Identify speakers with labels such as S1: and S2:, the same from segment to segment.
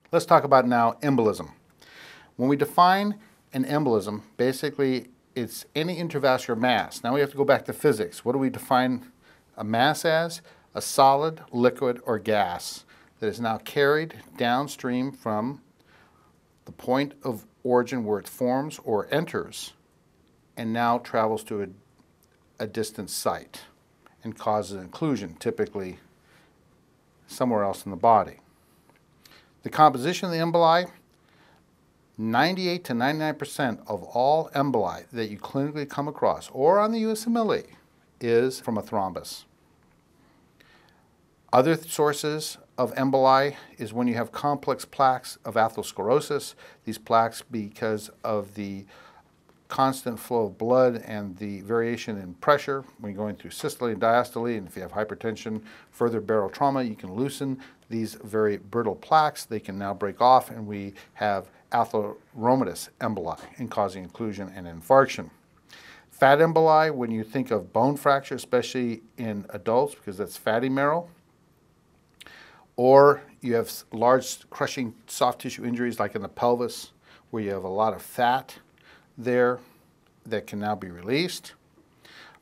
S1: Let's talk about now embolism. When we define an embolism, basically it's any intravascular mass. Now we have to go back to physics. What do we define a mass as? A solid, liquid, or gas that is now carried downstream from the point of origin where it forms or enters and now travels to a distant site and causes an occlusion, typically somewhere else in the body. The composition of the emboli, 98 to 99% of all emboli that you clinically come across or on the USMLE is from a thrombus. Other sources of emboli is when you have complex plaques of atherosclerosis. These plaques, because of the constant flow of blood and the variation in pressure when you're going through systole and diastole, and if you have hypertension, further bariatrial trauma, you can loosen these very brittle plaques. They can now break off, and we have atheromatous emboli and causing occlusion and infarction. Fat emboli, when you think of bone fracture, especially in adults because that's fatty marrow, or you have large crushing soft tissue injuries like in the pelvis where you have a lot of fat there that can now be released.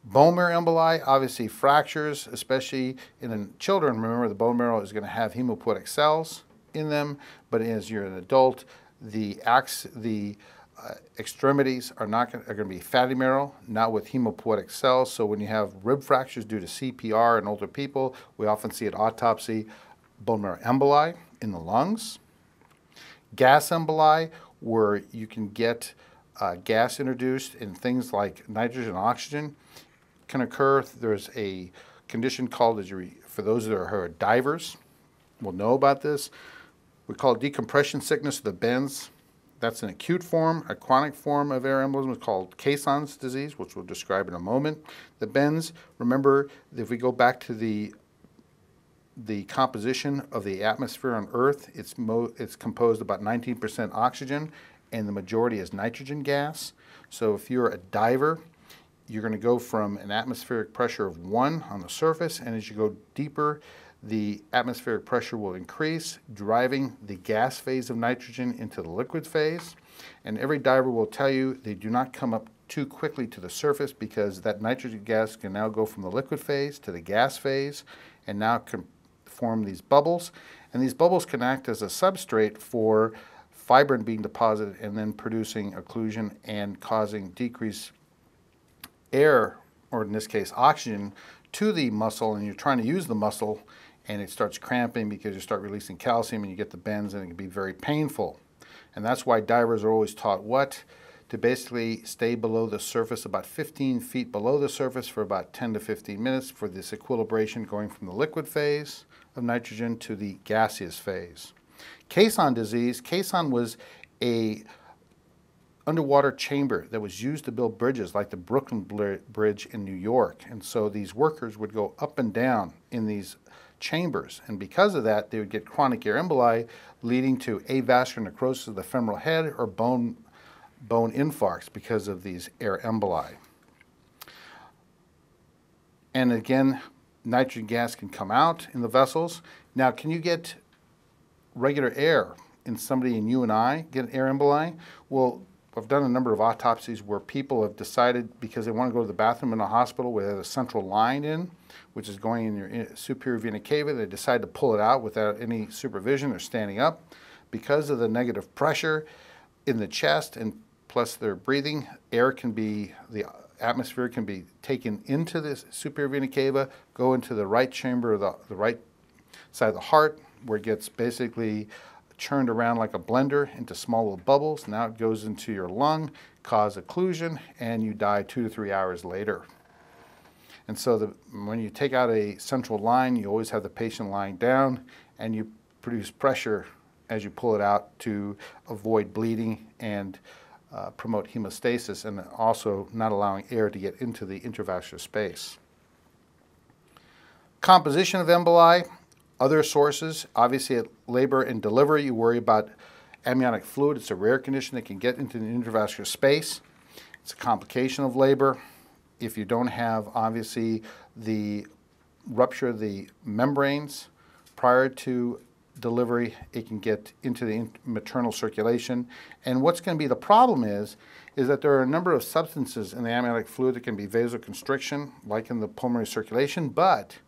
S1: Bone marrow emboli, obviously fractures, especially in children. Remember, the bone marrow is going to have hematopoietic cells in them, but as you're an adult, the extremities are going to be fatty marrow, not with hematopoietic cells. So when you have rib fractures due to CPR in older people, we often see at autopsy bone marrow emboli in the lungs. Gas emboli, where you can get gas introduced in things like nitrogen and oxygen, can occur. There's a condition called, for those that are divers, will know about this. We call it decompression sickness of the bends. That's an acute form. A chronic form of air embolism is called Caisson's disease, which we'll describe in a moment. The bends, remember, if we go back to the composition of the atmosphere on Earth, it's composed about 19% oxygen, and the majority is nitrogen gas. So if you're a diver, you're going to go from an atmospheric pressure of 1 on the surface, and as you go deeper, the atmospheric pressure will increase, driving the gas phase of nitrogen into the liquid phase. And every diver will tell you they do not come up too quickly to the surface because that nitrogen gas can now go from the liquid phase to the gas phase and now can form these bubbles. And these bubbles can act as a substrate for fibrin being deposited and then producing occlusion and causing decreased air, or in this case oxygen, to the muscle, and you're trying to use the muscle and it starts cramping because you start releasing calcium and you get the bends, and it can be very painful. And that's why divers are always taught what? To basically stay below the surface, about 15 feet below the surface for about 10 to 15 minutes for this equilibration going from the liquid phase of nitrogen to the gaseous phase. Caisson disease, Caisson was a underwater chamber that was used to build bridges like the Brooklyn Bridge in New York. And so these workers would go up and down in these chambers. And because of that, they would get chronic air emboli leading to avascular necrosis of the femoral head or bone infarcts because of these air emboli. And again, nitrogen gas can come out in the vessels. Now, can you get regular air in somebody, in you and I, get an air emboli? Well, I've done a number of autopsies where people have decided, because they want to go to the bathroom in a hospital where there's a central line in, which is going in your superior vena cava, they decide to pull it out without any supervision or standing up. Because of the negative pressure in the chest and plus their breathing, the atmosphere can be taken into the superior vena cava, go into the right chamber of the right side of the heart, where it gets basically churned around like a blender into small little bubbles. Now it goes into your lung, cause occlusion, and you die 2 to 3 hours later. And so when you take out a central line, you always have the patient lying down, and you produce pressure as you pull it out to avoid bleeding and promote hemostasis, and also not allowing air to get into the intravascular space. Composition of emboli. Other sources, obviously at labor and delivery, you worry about amniotic fluid. It's a rare condition that can get into the intravascular space. It's a complication of labor. If you don't have, obviously, the rupture of the membranes prior to delivery. It can get into the maternal circulation. And what's going to be the problem is that there are a number of substances in the amniotic fluid that can be vasoconstriction, like in the pulmonary circulation. But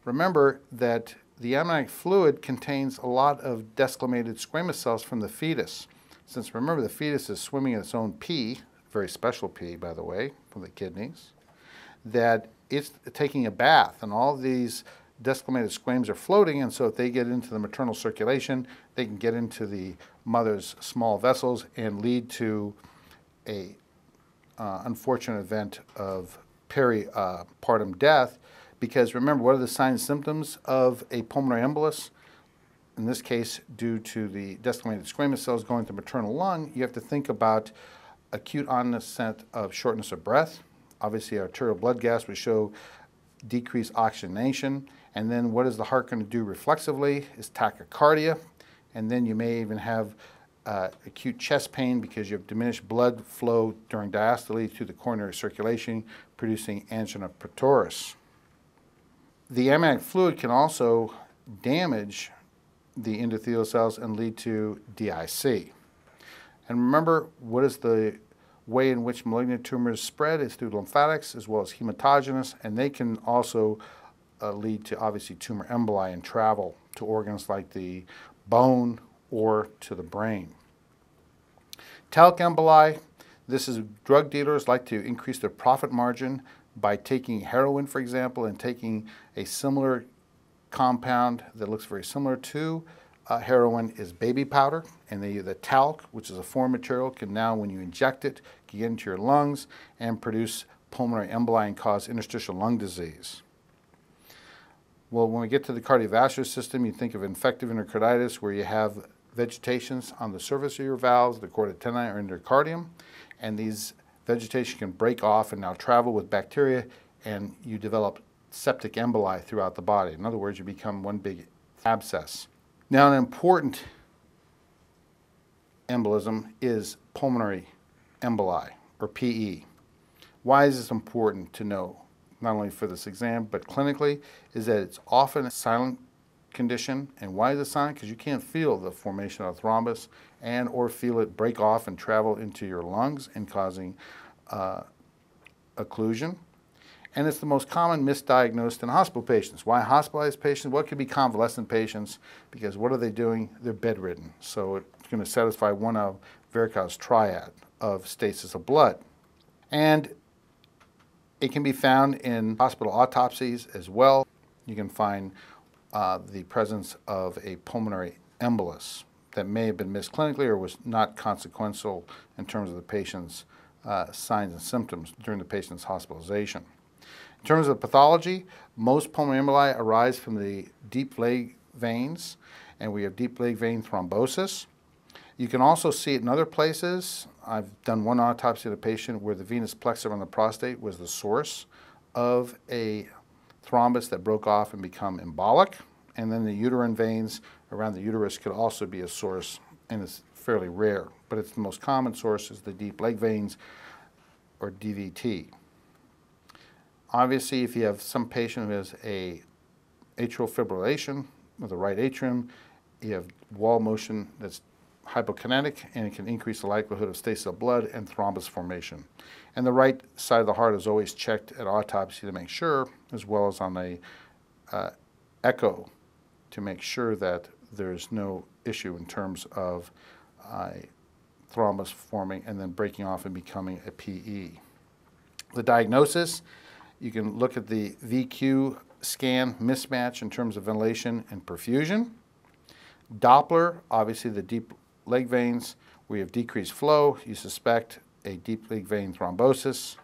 S1: remember that the amniotic fluid contains a lot of desquamated squamous cells from the fetus. Since remember, the fetus is swimming in its own pee, very special pee, by the way, from the kidneys, that it's taking a bath, and all these desquamated squames are floating, and so if they get into the maternal circulation, they can get into the mother's small vessels and lead to a unfortunate event of peripartum death. Because remember, what are the signs and symptoms of a pulmonary embolus? In this case, due to the desquamated squamous cells going to maternal lung, you have to think about acute onset of shortness of breath. Obviously, arterial blood gas would show decreased oxygenation. And then what is the heart going to do reflexively is tachycardia. And then you may even have acute chest pain because you have diminished blood flow during diastole to the coronary circulation, producing angina pectoris. The amniotic fluid can also damage the endothelial cells and lead to DIC. And remember, what is the way in which malignant tumors spread? Is through lymphatics as well as hematogenous, and they can also lead to obviously tumor emboli and travel to organs like the bone or to the brain. Talc emboli, this is drug dealers like to increase their profit margin by taking heroin, for example, and taking a similar compound that looks very similar to heroin is baby powder, and the talc, which is a foreign material, can now, when you inject it, can get into your lungs and produce pulmonary emboli and cause interstitial lung disease. Well, when we get to the cardiovascular system, you think of infective endocarditis, where you have vegetations on the surface of your valves, the chordae tendineae or endocardium, and these vegetation can break off and now travel with bacteria, and you develop septic emboli throughout the body. In other words, you become one big abscess. Now, an important embolism is pulmonary emboli, or PE. Why is this important to know, not only for this exam, but clinically, is that it's often a silent condition. And why is it silent? Because you can't feel the formation of thrombus and or feel it break off and travel into your lungs and causing occlusion. And it's the most common misdiagnosed in hospital patients. Why hospitalized patients? Well, it could be convalescent patients, because what are they doing? They're bedridden. So it's going to satisfy one of varicose triad of stasis of blood. And it can be found in hospital autopsies as well. You can find the presence of a pulmonary embolus that may have been missed clinically or was not consequential in terms of the patient's signs and symptoms during the patient's hospitalization. In terms of pathology, most pulmonary emboli arise from the deep leg veins, and we have deep leg vein thrombosis. You can also see it in other places. I've done one autopsy of a patient where the venous plexus on the prostate was the source of a thrombus that broke off and become embolic. And then the uterine veins around the uterus could also be a source, and it's fairly rare. But it's the most common source is the deep leg veins, or DVT. Obviously, if you have some patient who has a atrial fibrillation with the right atrium, you have wall motion that's hypokinetic, and it can increase the likelihood of stasis of blood and thrombus formation. And the right side of the heart is always checked at autopsy to make sure, as well as on a echo to make sure that there's no issue in terms of thrombus forming and then breaking off and becoming a PE. The diagnosis, you can look at the VQ scan mismatch in terms of ventilation and perfusion. Doppler, obviously the deep leg veins, we have decreased flow. You suspect a deep leg vein thrombosis.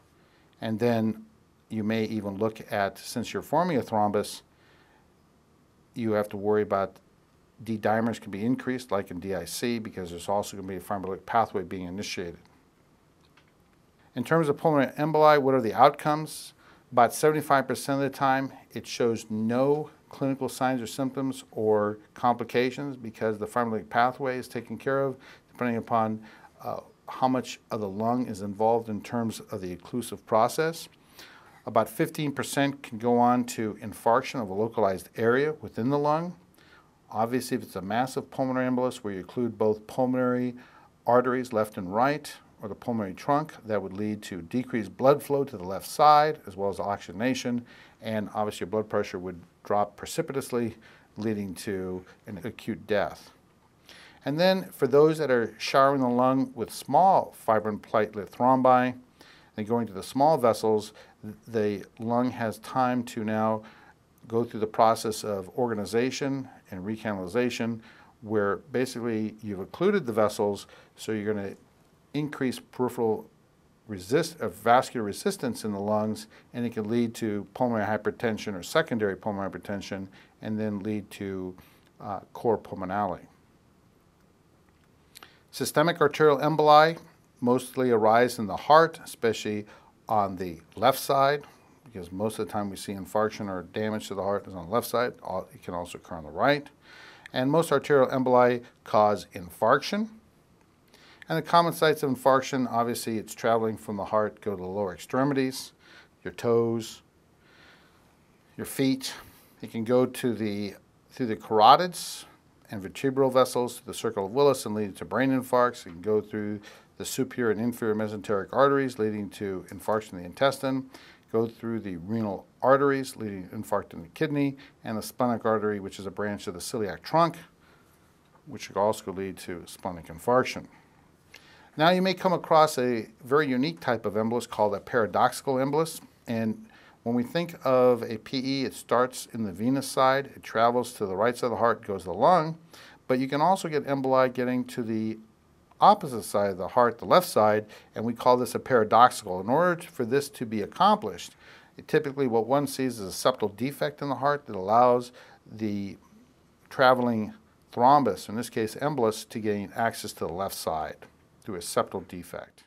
S1: And then you may even look at, since you're forming a thrombus, you have to worry about D-dimers can be increased, like in DIC, because there's also going to be a fibrolytic pathway being initiated. In terms of pulmonary emboli, what are the outcomes? About 75% of the time, it shows no clinical signs or symptoms or complications because the fibrolytic pathway is taken care of, depending upon how much of the lung is involved in terms of the occlusive process. About 15% can go on to infarction of a localized area within the lung. Obviously, if it's a massive pulmonary embolus where you include both pulmonary arteries left and right, or the pulmonary trunk, that would lead to decreased blood flow to the left side, as well as oxygenation, and obviously your blood pressure would drop precipitously, leading to an acute death. And then for those that are showering the lung with small fibrin platelet thrombi and going to the small vessels, the lung has time to now go through the process of organization and recanalization, where basically you've occluded the vessels, so you're going to increase peripheral vascular resistance in the lungs, and it can lead to pulmonary hypertension or secondary pulmonary hypertension, and then lead to cor pulmonale. Systemic arterial emboli mostly arise in the heart, especially on the left side, because most of the time we see infarction or damage to the heart is on the left side. It can also occur on the right. And most arterial emboli cause infarction. And the common sites of infarction, obviously it's traveling from the heart, go to the lower extremities, your toes, your feet. It can go through the carotids and vertebral vessels to the circle of Willis and lead to brain infarcts. It can go through the superior and inferior mesenteric arteries, leading to infarction of the intestine, go through the renal arteries, leading to infarct in the kidney, and the splenic artery, which is a branch of the celiac trunk, which could also lead to splenic infarction. Now you may come across a very unique type of embolus called a paradoxical embolus, and when we think of a PE, it starts in the venous side, it travels to the right side of the heart, goes to the lung, but you can also get emboli getting to the opposite side of the heart, the left side, and we call this a paradoxical. In order for this to be accomplished, typically what one sees is a septal defect in the heart that allows the traveling thrombus, in this case embolus, to gain access to the left side through a septal defect.